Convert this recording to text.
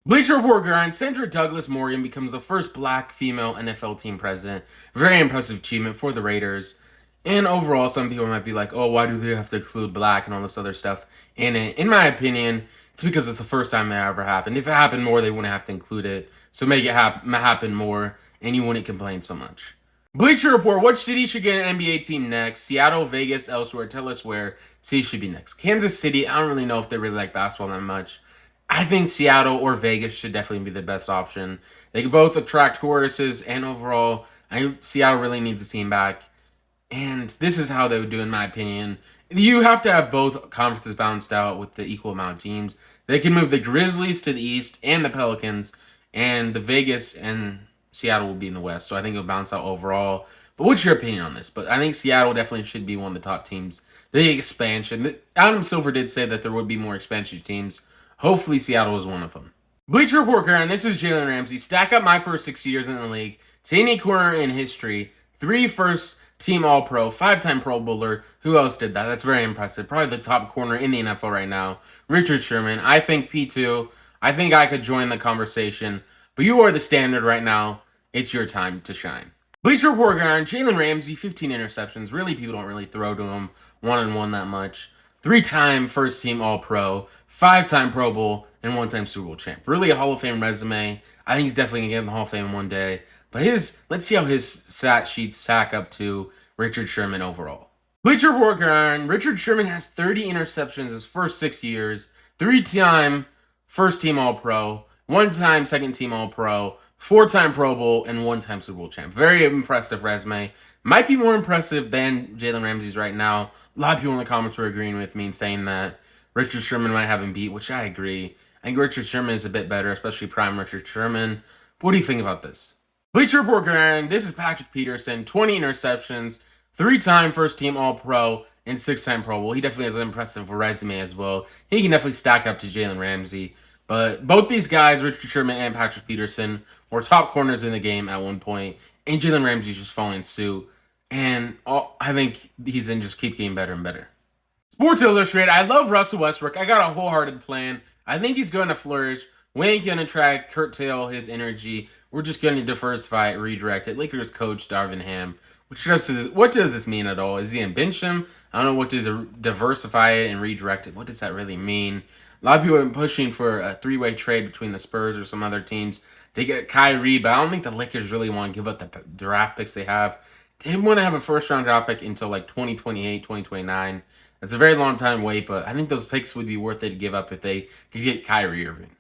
Bleacher Report grind, Sandra Douglas Morgan becomes the first black female NFL team president. Very impressive achievement for the Raiders. And overall, some people might be like, oh, why do they have to include black and all this other stuff in it? In my opinion, it's because it's the first time that ever happened. If it happened more, they wouldn't have to include it. So make it happen more, and you wouldn't complain so much. Bleacher Report, which city should get an NBA team next? Seattle, Vegas, elsewhere. Tell us where city should be next. Kansas City, I don't really know if they really like basketball that much. I think Seattle or Vegas should definitely be the best option. They can both attract tourists, and overall, I think Seattle really needs a team back. And this is how they would do, in my opinion. You have to have both conferences balanced out with the equal amount of teams. They can move the Grizzlies to the east and the Pelicans, and the Vegas and Seattle will be in the west. So I think it'll balance out overall. But what's your opinion on this? But I think Seattle definitely should be one of the top teams. The expansion. Adam Silver did say that there would be more expansion teams. Hopefully, Seattle is one of them. Bleacher Report, and this is Jalen Ramsey. Stack up my first 6 years in the league. To any corner in history. 3 first-team All-Pro, 5-time Pro Bowler. Who else did that? That's very impressive. Probably the top corner in the NFL right now. Richard Sherman. I think P2. I think I could join the conversation. But you are the standard right now. It's your time to shine. Bleacher Report, Jalen Ramsey, 15 interceptions. Really, people don't really throw to him one-on-one that much. 3-time first-team All-Pro, 5-time Pro Bowl, and 1-time Super Bowl champ. Really a Hall of Fame resume. I think he's definitely going to get in the Hall of Fame one day. But let's see how his stat sheets stack up to Richard Sherman overall. Bleacher Report, Richard Sherman has 30 interceptions his first 6 years, 3-time first-team All-Pro, 1-time second-team All-Pro, 4-time Pro Bowl, and 1-time Super Bowl champ. Very impressive resume. Might be more impressive than Jalen Ramsey's right now. A lot of people in the comments were agreeing with me and saying that Richard Sherman might have him beat, which I agree. I think Richard Sherman is a bit better, especially prime Richard Sherman. But what do you think about this? Bleacher Report, this is Patrick Peterson. 20 interceptions, 3-time first-team All-Pro, and 6-time Pro Bowl. He definitely has an impressive resume as well. He can definitely stack up to Jalen Ramsey. But both these guys, Richard Sherman and Patrick Peterson, were top corners in the game at one point. And Jalen Ramsey's just following suit. And I think he's in just keep getting better and better. Sports Illustrated, I love Russell Westbrook. I got a wholehearted plan. I think he's going to flourish. We ain't going to try to curtail his energy. We're just going to diversify it, redirect it. Lakers coach Darvin Ham. What does this mean at all? Is he going to bench him? I don't know what does diversify it and redirect it. What does that really mean? A lot of people have been pushing for a 3-way trade between the Spurs or some other teams to get Kyrie, but I don't think the Lakers really want to give up the draft picks they have. They didn't want to have a first-round draft pick until like 2028, 2029. That's a very long time wait, but I think those picks would be worth it to give up if they could get Kyrie Irving.